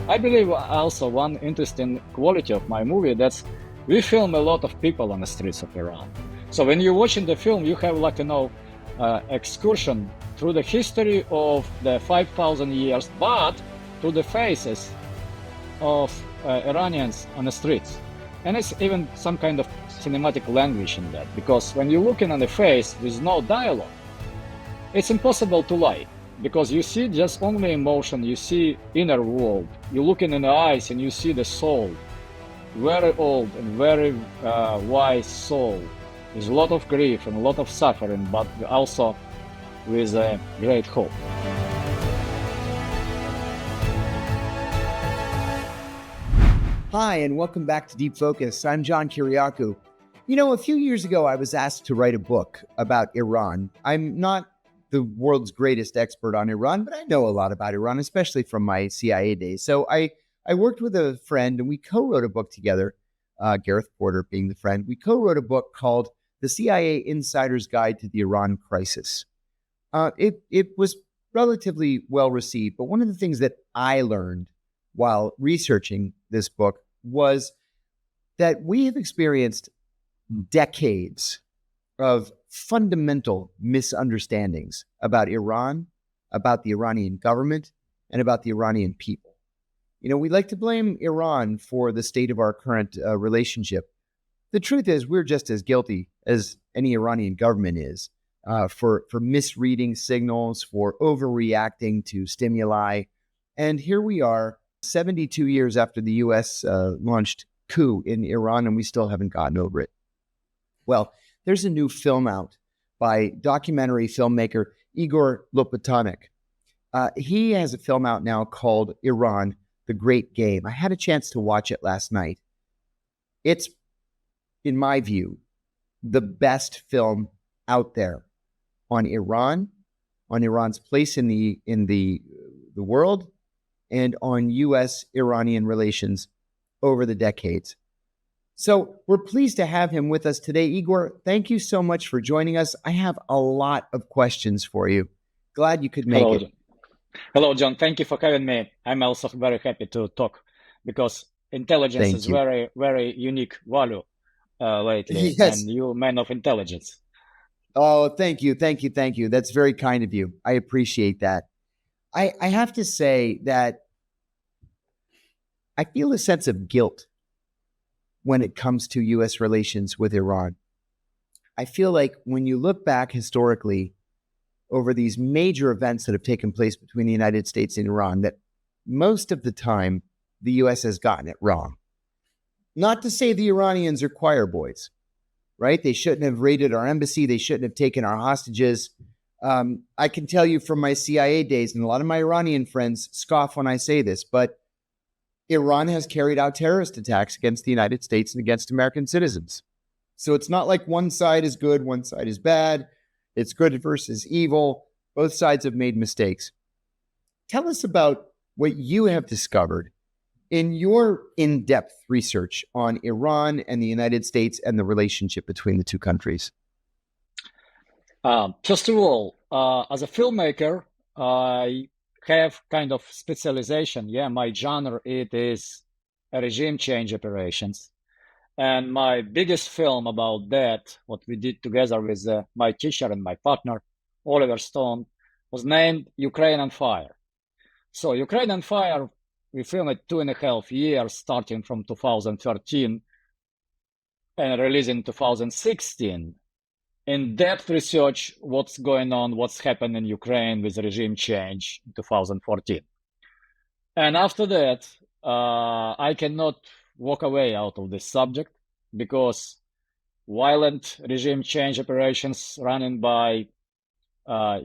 I believe also one interesting quality of my movie that's we film a lot of people on the streets of Iran. So when you're watching the film, you have excursion through the history of the 5,000 years, but through the faces of Iranians on the streets. And it's even some kind of cinematic language in that, because when you're looking on the face with no dialogue, it's impossible to lie, because you see just only emotion, you see inner world, you look in the eyes and you see the soul, very old and very wise soul, with a lot of grief and a lot of suffering, but also with a great hope. Hi, and welcome back to Deep Focus. I'm John Kiriakou. You know, a few years ago, I was asked to write a book about Iran. I'm not the world's greatest expert on Iran, but I know a lot about Iran, especially from my CIA days. So I worked with a friend, and we co-wrote a book together, Gareth Porter being the friend. We co-wrote a book called The CIA Insider's Guide to the Iran Crisis. It was relatively well received, but one of the things that I learned while researching this book was that we have experienced decades of fundamental misunderstandings about Iran, about the Iranian government, and about the Iranian people. You know, we like to blame Iran for the state of our current relationship. The truth is, we're just as guilty as any Iranian government is for misreading signals, for overreacting to stimuli. And here we are, 72 years after the U.S. launched coup in Iran, and we still haven't gotten over it. Well, there's a new film out by documentary filmmaker Igor Lopatonok. He has a film out now called Iran, The Great Game. I had a chance to watch it last night. It's, in my view, the best film out there on Iran, on Iran's place in the world, and on U.S.-Iranian relations over the decades. So we're pleased to have him with us today. Igor, thank you so much for joining us. I have a lot of questions for you. Glad you could make it. John. Hello, John. Thank you for having me. I'm also very happy to talk, because intelligence is very, very unique value lately. Yes. And you're a man of intelligence. Oh, thank you. That's very kind of you. I appreciate that. I have to say that I feel a sense of guilt when it comes to U.S. relations with Iran. I feel like when you look back historically over these major events that have taken place between the United States and Iran, that most of the time the U.S. has gotten it wrong. Not to say the Iranians are choir boys, right? They shouldn't have raided our embassy. They shouldn't have taken our hostages. I can tell you from my CIA days, and a lot of my Iranian friends scoff when I say this, but Iran has carried out terrorist attacks against the United States and against American citizens. So it's not like one side is good, one side is bad. It's good versus evil. Both sides have made mistakes. Tell us about what you have discovered in your in-depth research on Iran and the United States and the relationship between the two countries. First of all, as a filmmaker, I have kind of specialization. Yeah, my genre, it is regime change operations. And my biggest film about that, what we did together with my teacher and my partner, Oliver Stone, was named Ukrainian Fire. So Ukrainian Fire, we filmed it 2.5 years, starting from 2013 and releasing in 2016. In-depth research, what's going on, what's happened in Ukraine with regime change in 2014. And after that, I cannot walk away out of this subject, because violent regime change operations running by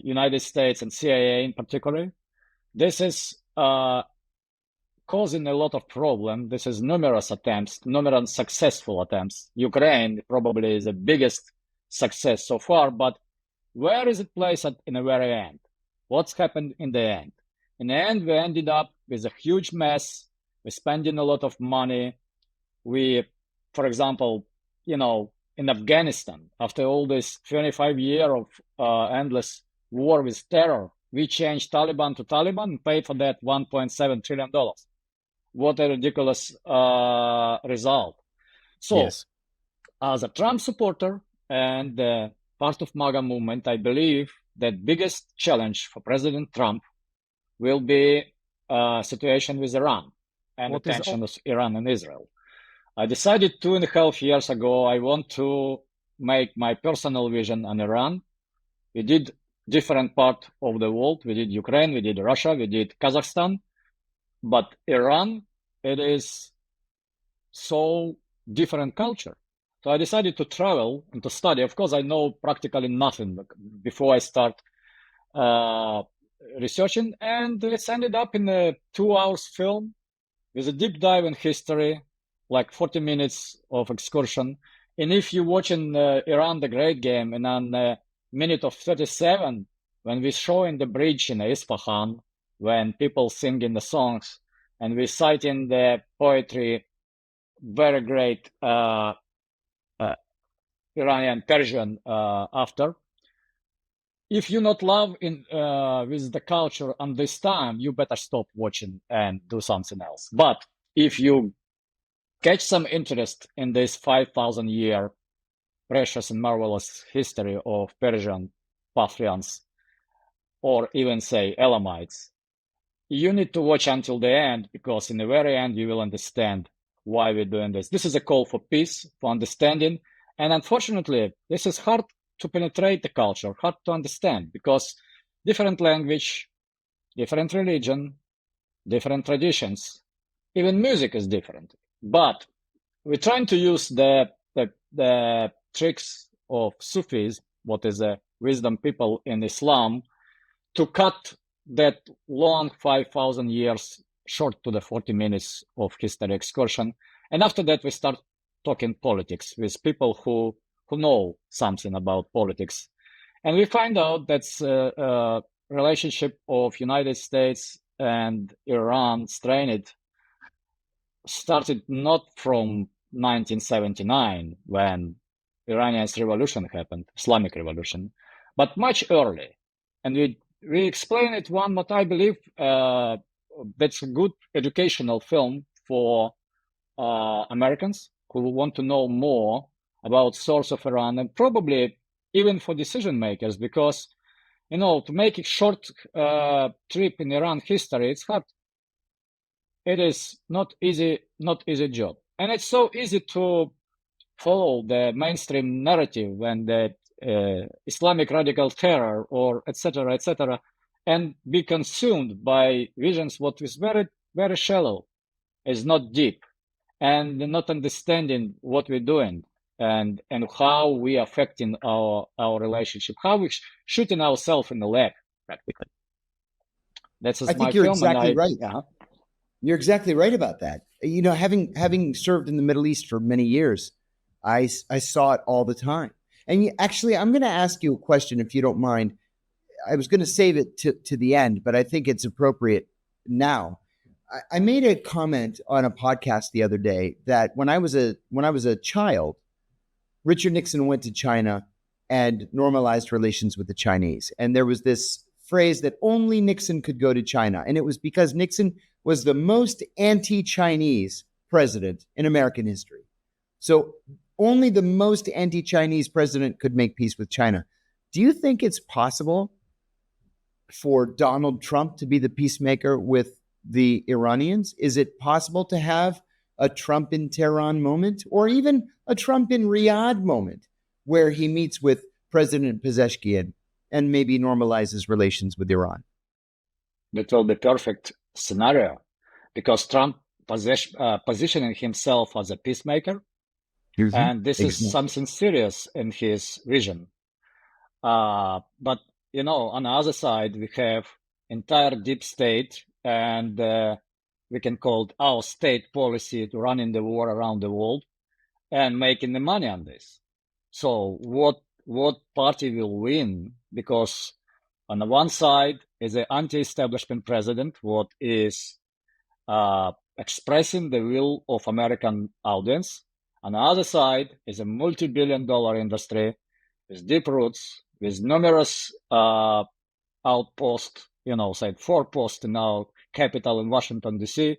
United States and CIA in particular, this is causing a lot of problem. This is numerous successful attempts. Ukraine probably is the biggest success so far, but where is it placed in the very end? What's happened in the end? In the end, we ended up with a huge mess. We're spending a lot of money. We, for example, in Afghanistan, after all this 25 years of endless war with terror, we changed Taliban to Taliban and paid for that $1.7 trillion. what a ridiculous result. So, Yes. as a Trump supporter and part of MAGA movement, I believe that biggest challenge for President Trump will be situation with Iran and the tension with Iran and Israel. I decided 2.5 years ago I want to make my personal vision on Iran. We did different part of the world. We did Ukraine, we did Russia, we did Kazakhstan. But Iran, it is so different culture. So I decided to travel and to study. Of course, I know practically nothing before I start researching, and it's ended up in a 2 hour film with a deep dive in history, like 40 minutes of excursion. And if you're watching Iran the Great Game, and on minute of 37, when we show in the bridge in Isfahan, when people singing the songs, and we cite in the poetry very great Iranian Persian after. If you not love in with the culture on this time, you better stop watching and do something else. But if you catch some interest in this 5,000-year precious and marvelous history of Persian Parthians, or even say Elamites, you need to watch until the end, because in the very end you will understand why we're doing this. This is a call for peace, for understanding, and unfortunately this is hard to penetrate the culture, hard to understand, because different language, different religion, different traditions, even music is different. But we're trying to use the tricks of Sufis, what is a wisdom people in Islam, to cut that long 5,000 years short to the 40 minutes of history excursion. And after that, we start talking politics with people who know something about politics. And we find out that's a relationship of United States and Iran strained started not from 1979 when Iranian revolution happened, Islamic revolution, but much early. And we explain it one what I believe that's a good educational film for Americans who want to know more about source of Iran, and probably even for decision makers, because to make a short trip in Iran history, it's hard. It is not easy job, and it's so easy to follow the mainstream narrative when the Islamic radical terror or etc., and be consumed by visions what is very, very shallow, is not deep, and not understanding what we're doing and how we affecting our relationship, how we shooting ourselves in the leg, practically. That's I my think you're film, exactly and right. yeah. You're exactly right about that. Having served in the Middle East for many years, I saw it all the time. And actually, I'm going to ask you a question, if you don't mind. I was going to save it to the end, but I think it's appropriate now. I made a comment on a podcast the other day that when I was a child, Richard Nixon went to China and normalized relations with the Chinese. And there was this phrase that only Nixon could go to China. And it was because Nixon was the most anti-Chinese president in American history. So only the most anti-Chinese president could make peace with China. Do you think it's possible for Donald Trump to be the peacemaker with the Iranians? Is it possible to have a Trump in Tehran moment, or even a Trump in Riyadh moment, where he meets with President Pezeshkian and maybe normalizes relations with Iran? That will be perfect scenario, because Trump positioning himself as a peacemaker, and this is something serious in his vision. But on the other side, we have entire deep state, and we can call it our state policy to running the war around the world and making the money on this. So what party will win? Because on the one side is an anti-establishment president, what is expressing the will of American audience. On the other side is a multi-billion-dollar industry with deep roots, with numerous outposts, say 4 posts in our capital in Washington, D.C.,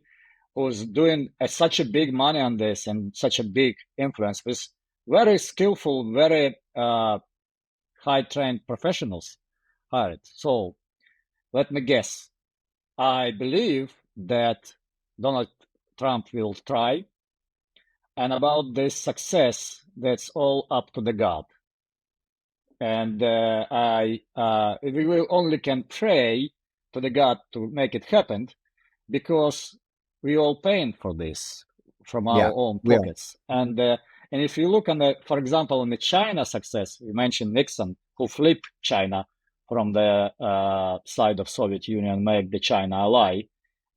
who's doing such a big money on this and such a big influence with very skillful, very high-trained professionals hired. So let me guess. I believe that Donald Trump will try, and about this success, that's all up to the God. And we will only can pray to the God to make it happen, because we all paying for this from our own pockets. And if you look on the, for example, on the China success, you mentioned Nixon, who flipped China from the side of Soviet Union, make the China ally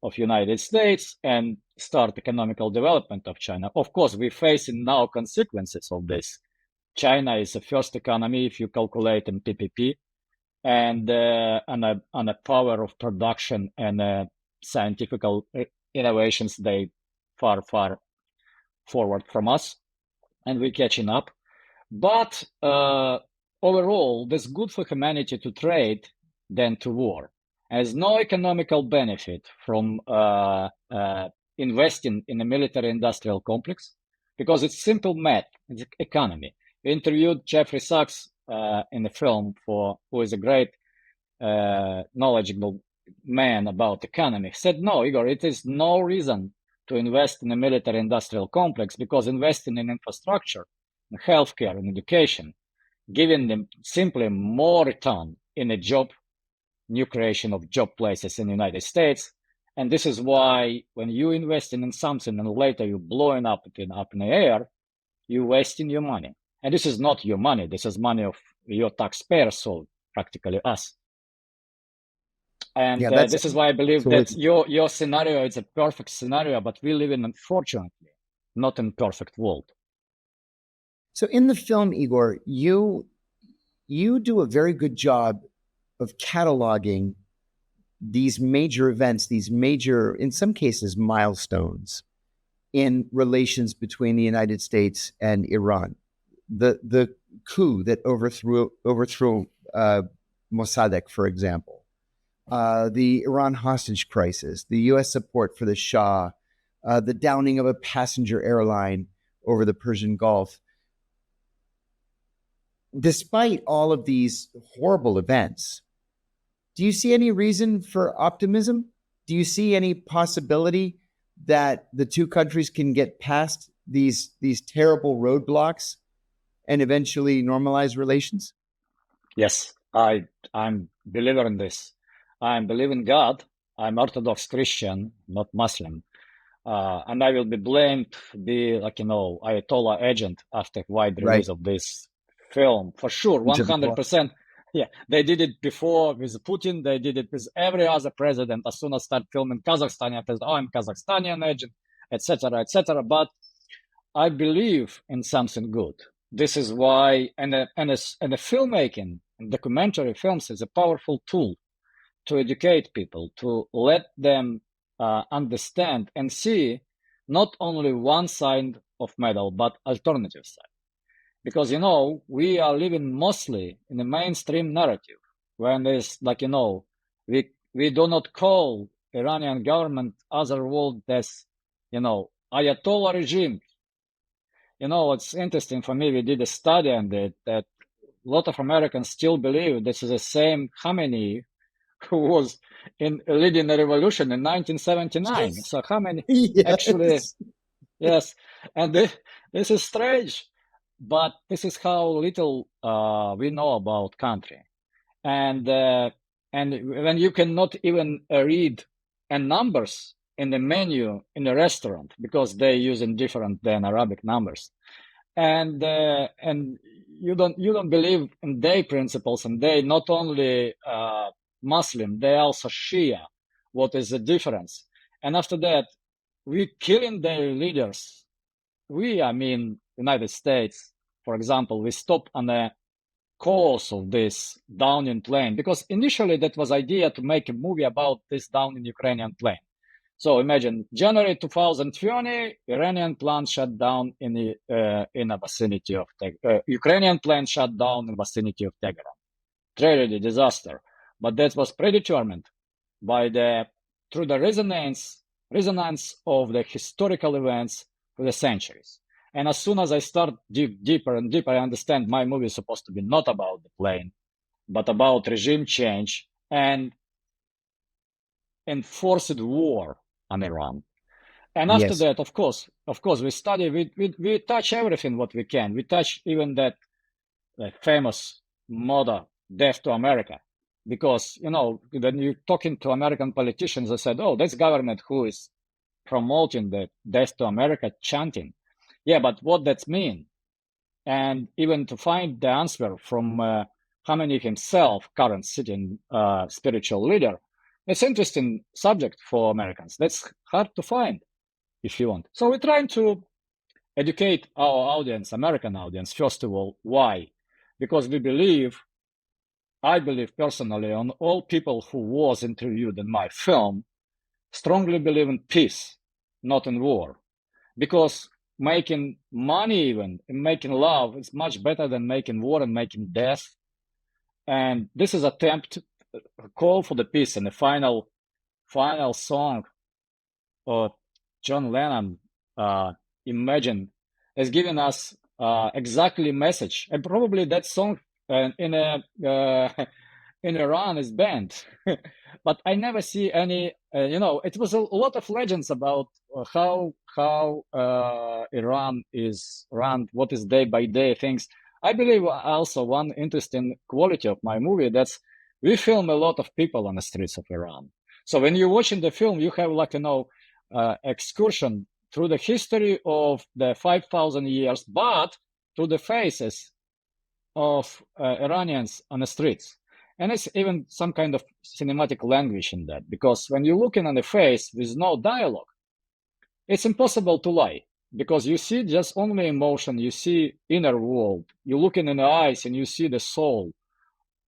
of United States and start economical development of China. Of course, we're facing now consequences of this. China is the first economy if you calculate in PPP, and on a power of production and scientific innovations, they far forward from us, and we're catching up. But overall, it's good for humanity to trade than to war. There's no economical benefit from investing in a military-industrial complex, because it's simple math, it's economy. We interviewed Jeffrey Sachs in the film, who is a great knowledgeable man about economy. He said, no, Igor, it is no reason to invest in a military-industrial complex, because investing in infrastructure, in healthcare, in education, giving them simply more return in a job, new creation of job places in the United States. And this is why when you invest in something and later you're blowing up in the air, you're wasting your money. And this is not your money. This is money of your taxpayers, so practically us. And this is why I believe that your scenario is a perfect scenario, but we live in, unfortunately, not in perfect world. So in the film, Igor, you do a very good job of cataloging these major events, these major, in some cases, milestones in relations between the United States and Iran. The coup that overthrew Mossadegh, for example, the Iran hostage crisis, the U.S. support for the Shah, the downing of a passenger airline over the Persian Gulf. Despite all of these horrible events, do you see any reason for optimism? Do you see any possibility that the two countries can get past these terrible roadblocks and eventually normalize relations? Yes, I'm believer in this. I believe in God. I'm Orthodox Christian, not Muslim. And I will be blamed to be Ayatollah agent after wide release of this film. For sure, 100%. Yeah, they did it before with Putin. They did it with every other president. As soon as start filming Kazakhstani, I'm Kazakhstanian agent, etc., etc. But I believe in something good. This is why, and the filmmaking, and documentary films is a powerful tool to educate people, to let them understand and see not only one side of medal, but alternative side. Because, we are living mostly in the mainstream narrative, when there's we do not call Iranian government other world as, Ayatollah regime. What's interesting for me, we did a study on that a lot of Americans still believe this is the same Khamenei who was leading the revolution in 1979. Yes. So Khamenei actually, yes. And this is strange, but this is how little we know about country. And when you cannot even read numbers in the menu in the restaurant, because they're using different than Arabic numbers, and you don't believe in their principles, and they not only Muslim, they also Shia. What is the difference? And after that, we killing their leaders. United States, for example, we stopped on the course of this downing plane, because initially that was idea to make a movie about this downing Ukrainian plane. So imagine January 2020, Iranian plane shut down in the vicinity of Ukrainian plane shut down in the vicinity of Tehran. Tragedy, disaster, but that was predetermined through the resonance resonance of the historical events for the centuries. And as soon as I start deeper and deeper, I understand my movie is supposed to be not about the plane, but about regime change and enforced war on Iran. And after Yes. that, of course, we study, we touch everything what we can. We touch even that famous motto, "Death to America," because when you're talking to American politicians, they said, "Oh, that's government who is promoting the death to America chanting." Yeah, but what that mean? And even to find the answer from Khamenei himself, current sitting spiritual leader, it's interesting subject for Americans. That's hard to find if you want. So we're trying to educate our audience, American audience, first of all. Why? Because I believe personally, on all people who was interviewed in my film, strongly believe in peace, not in war. Because making money even, and making love is much better than making war and making death. And this is attempt, a call for the peace, and the final song of John Lennon, Imagine, has given us exactly message. And probably that song in Iran is banned. But I never see any, it was a lot of legends about how Iran is run, what is day by day things. I believe also one interesting quality of my movie, that's we film a lot of people on the streets of Iran. So when you're watching the film, you have excursion through the history of the 5,000 years, but through the faces of Iranians on the streets. And it's even some kind of cinematic language in that, because when you're looking on the face with no dialogue, it's impossible to lie, because you see just only emotion, you see inner world, you're looking in the eyes and you see the soul,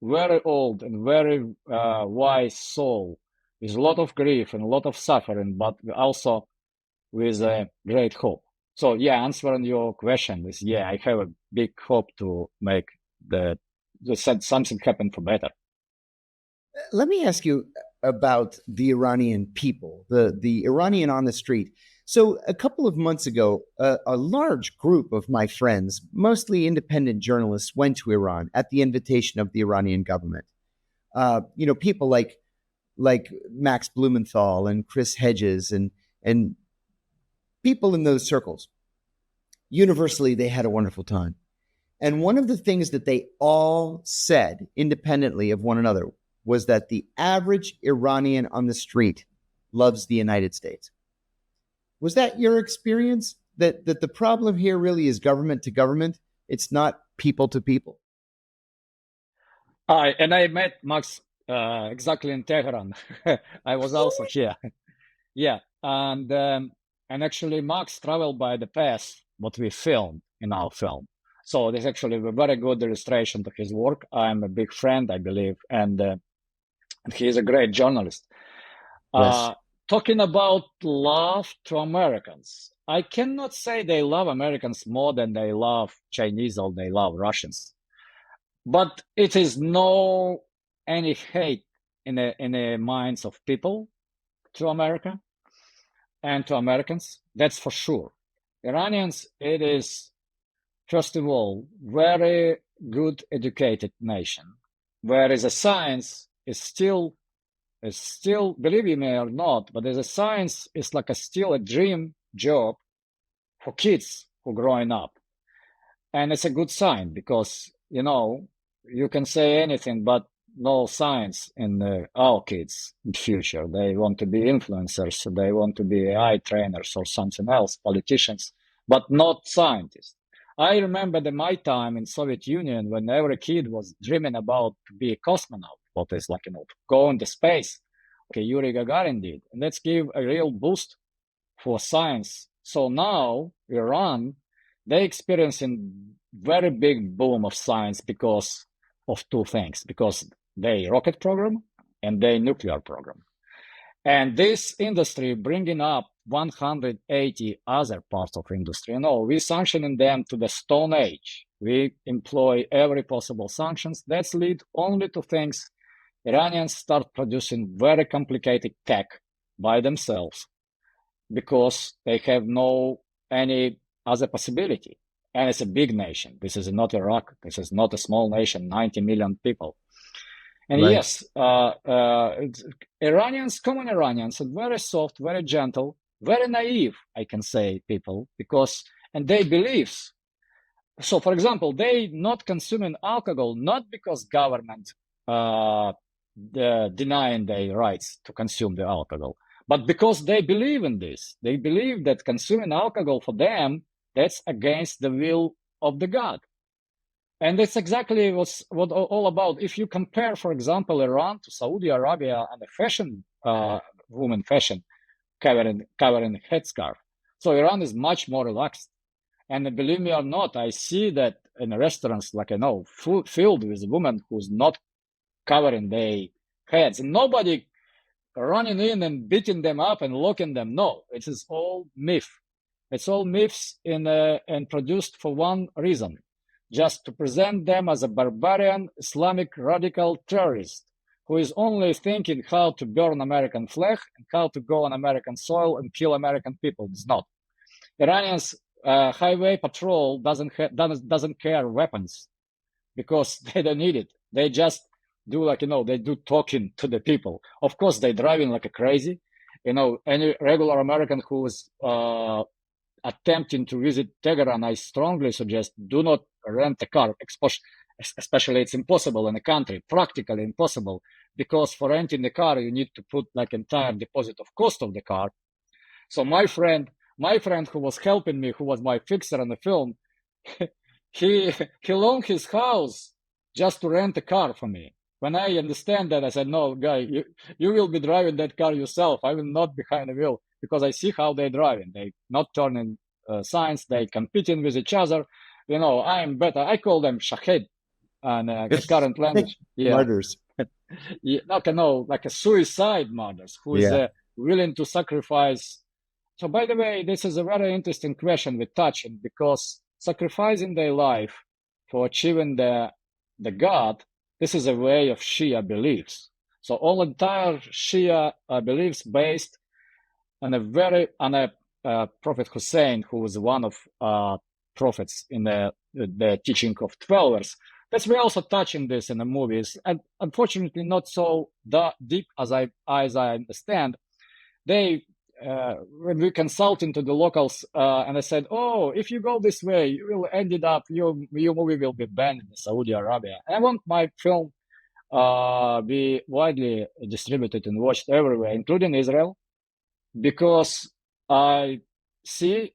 very old and very wise soul, with a lot of grief and a lot of suffering, but also with a great hope. So yeah, answering your question is, yeah, I have a big hope to make something happen for better. Let me ask you about the Iranian people, the Iranian on the street. So a couple of months ago, a large group of my friends, mostly independent journalists, went to Iran at the invitation of the Iranian government. People like Max Blumenthal and Chris Hedges and people in those circles. Universally, they had a wonderful time. And one of the things that they all said independently of one another was that the average Iranian on the street loves the United States. Was that your experience? That the problem here really is government to government? It's not people to people? And I met Max exactly in Tehran. I was also here. Yeah, and actually Max traveled by the path what we filmed in our film. So this actually a very good illustration to his work. I'm a big friend, I believe, and he is a great journalist. Yes. Talking about love to Americans, I cannot say they love Americans more than they love Chinese or they love Russians. But it is no any hate in the minds of people to America and to Americans. That's for sure. Iranians, it is first of all very good educated nation, whereas the science is still, believe you me or not, but as a science is like still a dream job for kids who growing up. And it's a good sign, because you can say anything but no science in our kids in future. They want to be influencers, they want to be AI trainers or something else, politicians, but not scientists. I remember my time in Soviet Union when every kid was dreaming about to be a cosmonaut, what is go into space. Okay, Yuri Gagarin did, and let's give a real boost for science. So now Iran, they experiencing very big boom of science because of two things, because they rocket program and their nuclear program. And this industry bringing up 180 other parts of industry. We sanctioning them to the Stone Age. We employ every possible sanctions. That's lead only to things. Iranians start producing very complicated tech by themselves. because they have no any other possibility. And it's a big nation. This is not Iraq. This is not a small nation, 90 million people. And Right. yes, Iranians, common Iranians, are very soft, very gentle, very naive, I can say, people, because, and they believe. So, for example, they not consuming alcohol, not because government denying their rights to consume the alcohol, but because they believe in this. They believe that consuming alcohol for them, that's against the will of the God. And that's exactly what all about. If you compare, for example, Iran to Saudi Arabia and the fashion, woman fashion, covering headscarf. So Iran is much more relaxed. And believe me or not, I see that in restaurants, like I know, filled with women who's not covering their heads. And nobody running in and beating them up and locking them. No, it is all myth. It's all myths and produced for one reason, just to present them as a barbarian Islamic radical terrorist who is only thinking how to burn American flag and how to go on American soil and kill American people. It's not. Iranians highway patrol doesn't care weapons because they don't need it. They just do they do talking to the people. Of course, they're driving like a crazy. Any regular American who is attempting to visit Tehran, I strongly suggest do not rent a car, especially it's impossible in a country, practically impossible, because for renting the car, you need to put like entire deposit of cost of the car. So my friend who was helping me, who was my fixer in the film, he loaned his house just to rent a car for me. When I understand that, I said, no, guy, you will be driving that car yourself. I will not behind the wheel, because I see how they're driving. They not turning signs. They competing with each other. I am better. I call them shahed and current language. Yeah. Martyrs. Yeah, like a suicide martyrs who is willing to sacrifice. So, by the way, this is a very interesting question with touching, because sacrificing their life for achieving the God, this is a way of Shia beliefs. So, all entire Shia beliefs based on a Prophet Hussein, who was one of prophets in the teaching of 12ers. That's we're also touching this in the movies, and unfortunately not so deep as I understand. They when we consulted to the locals, and I said, "Oh, if you go this way, you will ended up your movie will be banned in Saudi Arabia. And I want my film be widely distributed and watched everywhere, including Israel, because I saw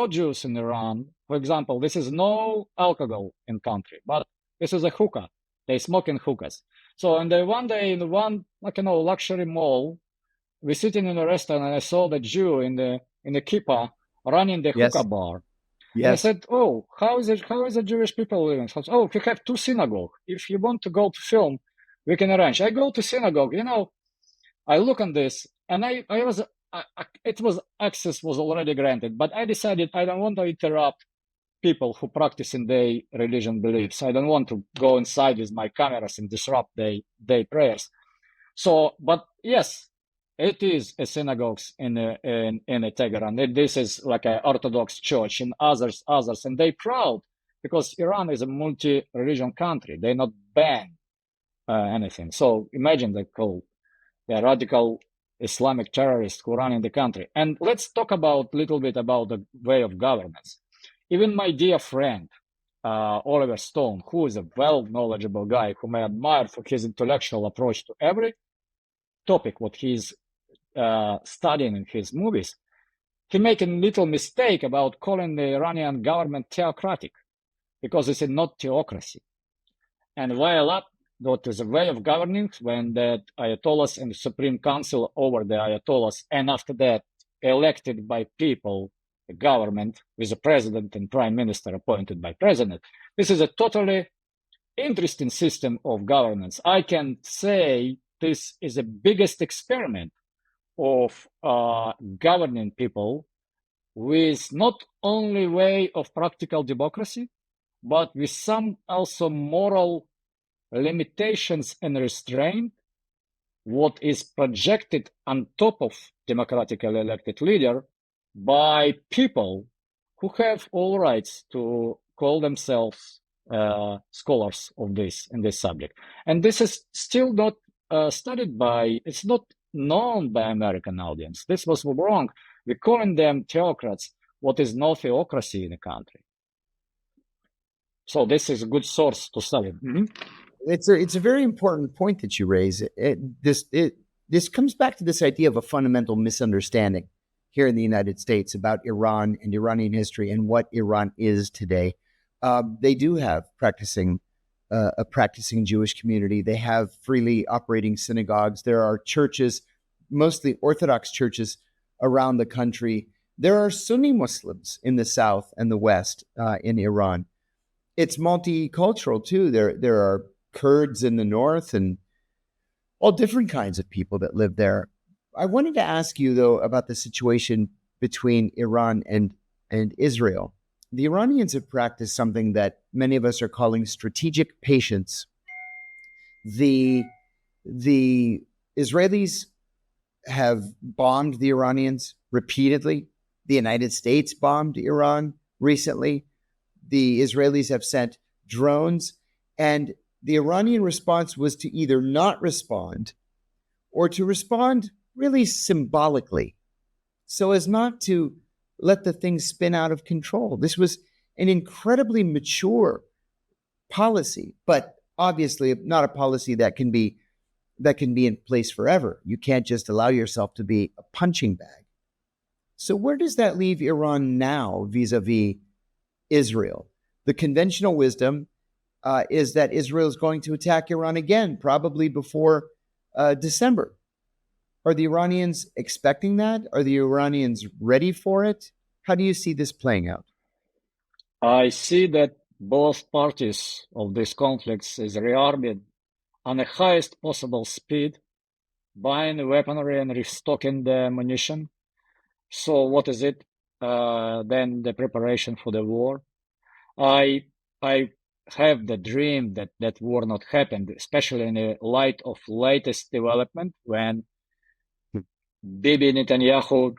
Jews in Iran. For example, this is no alcohol in country, but this is a hookah. They smoke in hookahs. So, and one day in one luxury mall, we're sitting in a restaurant, and I saw the Jew in the kippah running the hookah bar. Yes. And I said, "Oh, how is the Jewish people living?" So, "Oh, we have 2 synagogues. If you want to go to film, we can arrange." I go to synagogue. I look on this, and access was already granted, but I decided I don't want to interrupt people who practice in their religion beliefs. I don't want to go inside with my cameras and disrupt their prayers. So, but yes, it is a synagogue in Tehran. This is like an Orthodox church, and others, and they proud because Iran is a multi-religion country. They not ban anything. So imagine they call the radical Islamic terrorists who run in the country. And let's talk a little bit about the way of governance. Even my dear friend Oliver Stone, who is a well-knowledgeable guy whom I admire for his intellectual approach to every topic what he's studying in his movies, he make a little mistake about calling the Iranian government theocratic, because it's not theocracy. And while that is a way of governing when the Ayatollahs and the Supreme Council over the Ayatollahs, and after that elected by people, the government with a president and prime minister appointed by president. This is a totally interesting system of governance. I can say this is the biggest experiment of governing people with not only way of practical democracy, but with some also moral limitations and restraint what is projected on top of democratically elected leader by people who have all rights to call themselves scholars of this in this subject. And this is still not studied by, it's not known by American audience. This was wrong. We calling them theocrats, what is no theocracy in the country. So this is a good source to study. Mm-hmm. It's a very important point that you raise. This comes back to this idea of a fundamental misunderstanding here in the United States about Iran and Iranian history and what Iran is today. They do have a practicing Jewish community. They have freely operating synagogues. There are churches, mostly Orthodox churches, around the country. There are Sunni Muslims in the south and the west in Iran. It's multicultural too. There are Kurds in the north and all different kinds of people that live there. I wanted to ask you, though, about the situation between Iran and Israel. The Iranians have practiced something that many of us are calling strategic patience. The Israelis have bombed the Iranians repeatedly. The United States bombed Iran recently. The Israelis have sent drones, and the Iranian response was to either not respond or to respond really symbolically so as not to let the thing spin out of control. This was an incredibly mature policy, but obviously not a policy that can be in place forever. You can't just allow yourself to be a punching bag. So where does that leave Iran now vis-a-vis Israel? The conventional wisdom is that Israel is going to attack Iran again, probably before December. Are the Iranians expecting that? Are the Iranians ready for it? How do you see this playing out? I see that both parties of this conflict is rearming on the highest possible speed, buying weaponry and restocking the ammunition. So what is it? Then the preparation for the war. I have the dream that that war not happened, especially in the light of latest development when Bibi Netanyahu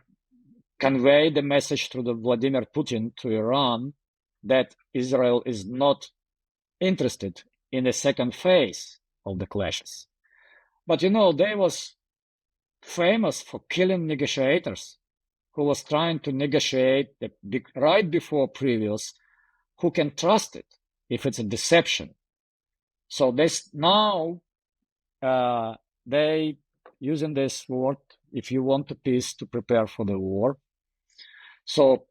conveyed the message to the Vladimir Putin to Iran that Israel is not interested in the second phase of the clashes. But you know, they was famous for killing negotiators who was trying to negotiate right before previous, who can trust it if it's a deception. So this now they using this word, if you want a peace, to prepare for the war. So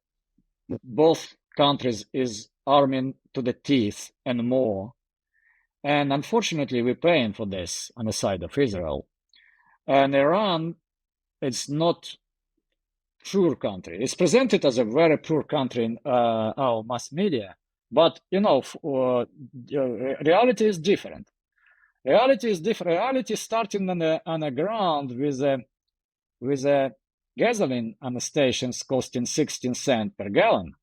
both countries is arming to the teeth and more. And unfortunately, we're paying for this on the side of Israel. And Iran, it's not poor country. It's presented as a very poor country in our mass media. But, you know, reality is different. Reality is different. Reality is starting on the ground with a gasoline on the stations costing 16 cents per gallon.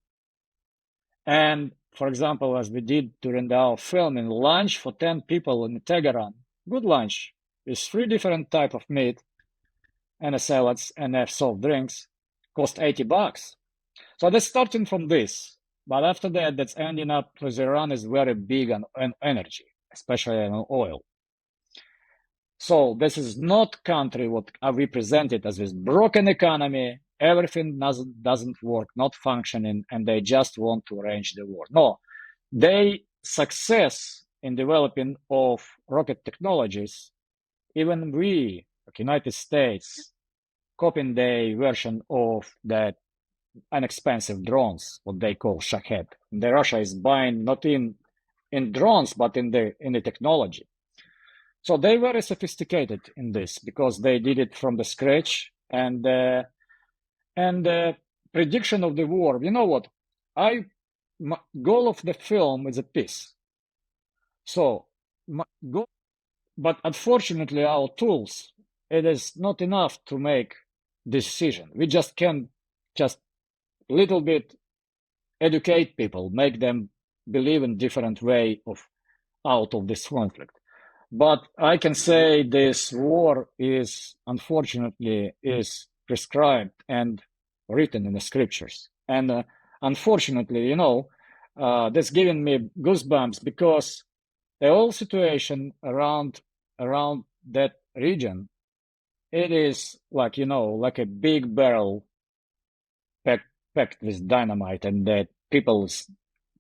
And, for example, as we did during our filming, lunch for 10 people in Tehran, good lunch, with 3 different type of meat and a salads and a soft drinks, cost $80. So that's starting from this. But after that, that's ending up with Iran is very big on energy, especially on oil. So this is not country what we presented as this broken economy, everything doesn't work, not functioning, and they just want to arrange the war. No, they success in developing of rocket technologies. Even we, like United States, copying the version of that inexpensive drones, what they call Shahed. The Russia is buying not in drones, but in the technology. So they were very sophisticated in this because they did it from the scratch and prediction of the war. You know what? Goal of the film is a peace. So but unfortunately, our tools, it is not enough to make decision. We just can just little bit educate people, make them believe in different way of out of this conflict. But I can say this war is, unfortunately, is prescribed and written in the scriptures. And unfortunately, that's giving me goosebumps because the whole situation around that region, it is like, like a big barrel packed with dynamite, and that people's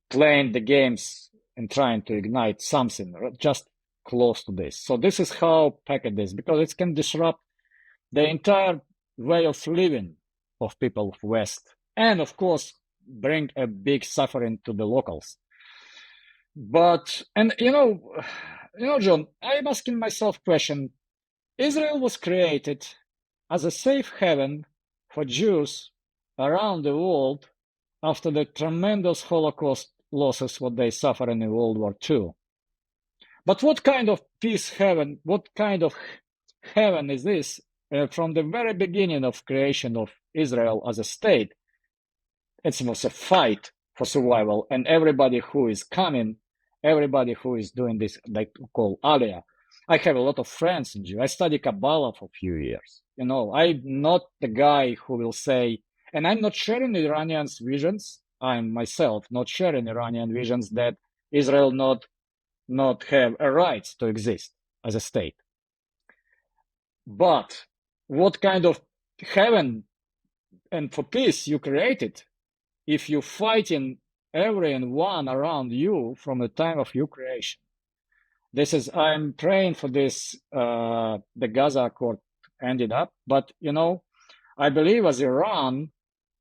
playing the games and trying to ignite something just close to this. So this is how packed it is, because it can disrupt the entire way of living of people of West, and of course bring a big suffering to the locals. But John, I'm asking myself question: Israel was created as a safe haven for Jews around the world after the tremendous Holocaust losses what they suffered in World War II. But what kind of peace heaven, what kind of heaven is this? From the very beginning of creation of Israel as a state, it was a fight for survival, and everybody who is coming, everybody who is doing this, they call Aliyah. I have a lot of friends in Jew. I studied Kabbalah for a few years. I'm not the guy who will say, and I'm not sharing Iranians' visions. I'm myself not sharing Iranian visions that Israel not have a right to exist as a state. But what kind of heaven and for peace you created if you're fighting every and one around you from the time of your creation? I'm praying for this, the Gaza Accord ended up, but I believe as Iran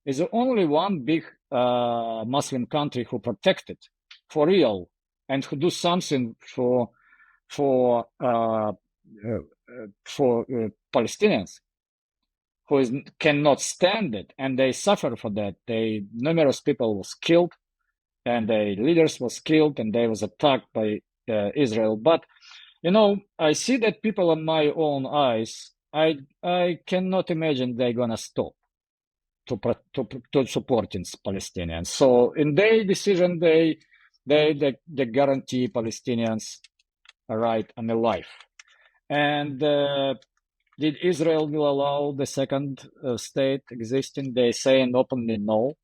is the only one big Muslim country who protected for real and who do something for Palestinians who cannot stand it, and they suffer for that. Numerous people was killed, and the leaders was killed, and they was attacked by Israel. But I see that people in my own eyes. I cannot imagine they're gonna stop to supporting Palestinians. So in their decision, they guarantee Palestinians a right and a life. And did Israel will allow the second state existing? They say and openly no.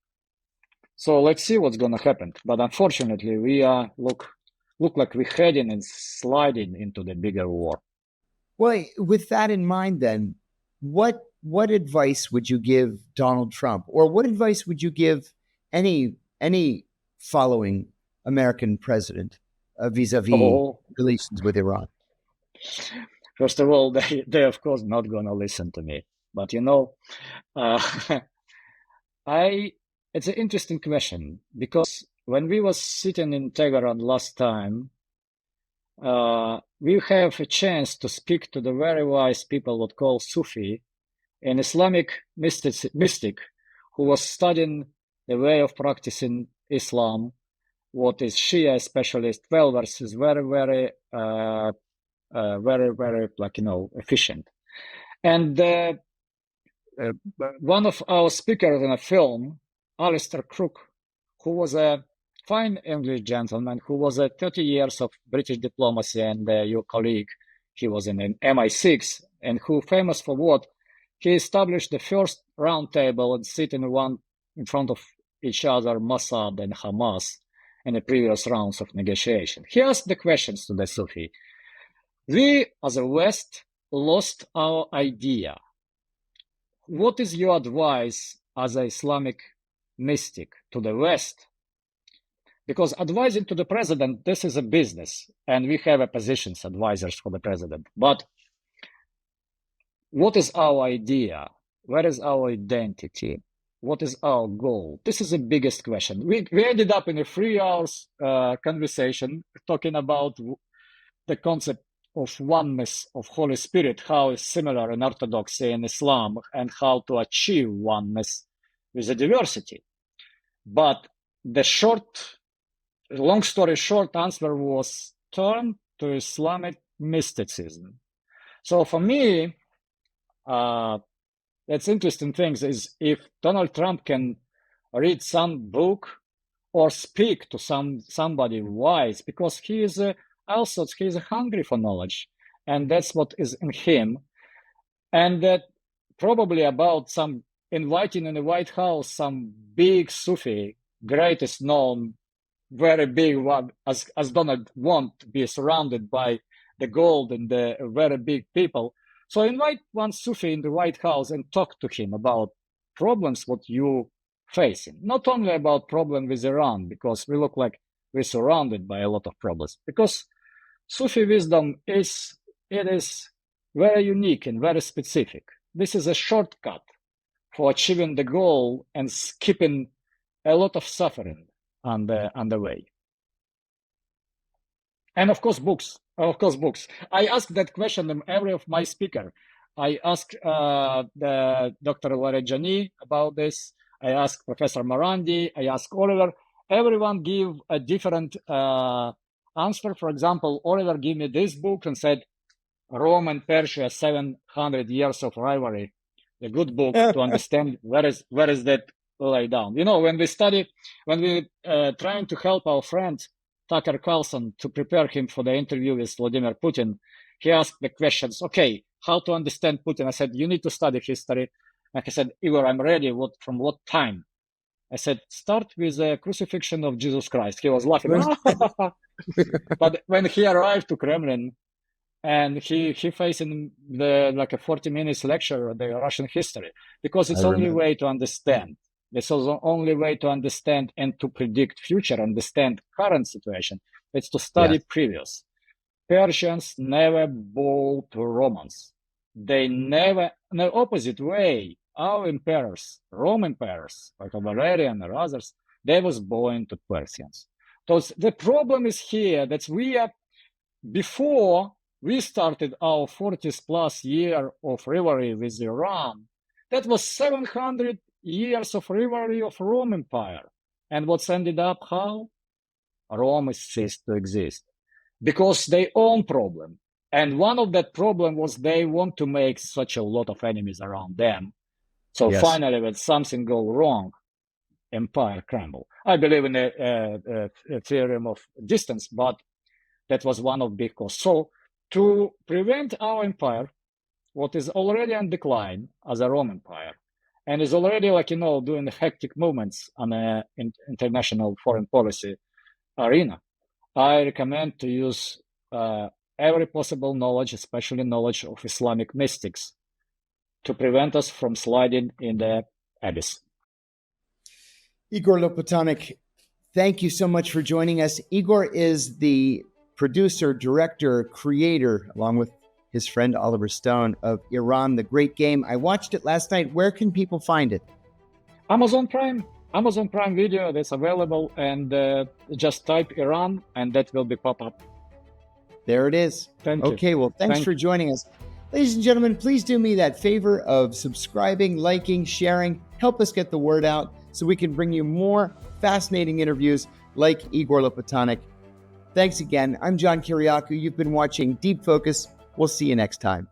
So let's see what's gonna happen. But unfortunately, we are look like we're heading and sliding into the bigger war. Well, with that in mind, then, what advice would you give Donald Trump, or what advice would you give any following American president vis-a-vis relations with Iran? First of all, they of course not gonna listen to me. But it's an interesting question, because when we was sitting in Tehran last time, we have a chance to speak to the very wise people what call Sufi, an Islamic mystic who was studying the way of practicing Islam, what is Shia specialist, 12 verses, very, very, very, like, efficient. And one of our speakers in a film, Alistair Crook, who was a fine English gentleman, who was 30 years of British diplomacy, and your colleague, he was in an MI6, and who famous for what? He established the first round table and sit in front of each other, Mossad and Hamas, in the previous rounds of negotiation. He asked the questions to the Sufi. We, as a West, lost our idea. What is your advice as an Islamic mystic to the West? Because advising to the president, this is a business, and we have a positions advisors for the president. But what is our idea? Where is our identity? What is our goal? This is the biggest question. We ended up in a 3 hours conversation talking about the concept of oneness of Holy Spirit, how it's similar in Orthodoxy and Islam, and how to achieve oneness with the diversity. But the long story short answer was turn to Islamic mysticism. So for me, that's interesting things is if Donald Trump can read some book or speak to somebody wise, because he is also he's hungry for knowledge, and that's what is in him. And that probably about some inviting in the White House some big Sufi, greatest known, very big one, as Donald want to be surrounded by the gold and the very big people. So invite one Sufi in the White House and talk to him about problems what you facing. Not only about problem with Iran, because we look like we're surrounded by a lot of problems. Because Sufi wisdom is very unique and very specific. This is a shortcut for achieving the goal and skipping a lot of suffering on the way. And of course, books. I ask that question in every of my speaker. I ask the Dr. Larejani about this. I ask Professor Morandi. I ask Oliver. Everyone give a different answer. For example, Oliver gave me this book and said, Rome and Persia, 700 years of rivalry. A good book to understand where is that lay down. You know, when we trying to help our friend Tucker Carlson to prepare him for the interview with Vladimir Putin, he asked the questions, okay, how to understand Putin? I said, you need to study history. And he said, Igor, I'm ready. From what time? I said, start with the crucifixion of Jesus Christ. He was laughing. But when he arrived to Kremlin, and he facing like a 40 minutes lecture on the Russian history, because it's the only way to understand. This is the only way to understand and to predict future, understand current situation. It's to study previous. Persians never bow to Romans. They never, in the opposite way, our emperors, Roman emperors, like Valerian or others, they was bowing to Persians. So the problem is here that before we started our 40th plus year of rivalry with Iran, that was 700 years of rivalry of Rome Empire. And what's ended up how? Rome ceased to exist because their own problem. And one of that problem was they want to make such a lot of enemies around them. So finally, when something go wrong, empire crumble. I believe in a theorem of distance, but that was one of big costs. So to prevent our empire, what is already on decline as a Roman Empire, and is already doing hectic movements on an international foreign policy arena, I recommend to use every possible knowledge, especially knowledge of Islamic mystics, to prevent us from sliding in the abyss. Igor Lopatonok, thank you so much for joining us. Igor is the producer, director, creator, along with his friend Oliver Stone, of Iran, the Great Game. I watched it last night. Where can people find it? Amazon Prime Video, that's available, and just type Iran and that will be pop up. There it is. Thank you. Okay, well, thanks for joining us. Ladies and gentlemen, please do me that favor of subscribing, liking, sharing, help us get the word out so we can bring you more fascinating interviews like Igor Lopatonok. Thanks again. I'm John Kiriakou. You've been watching Deep Focus. We'll see you next time.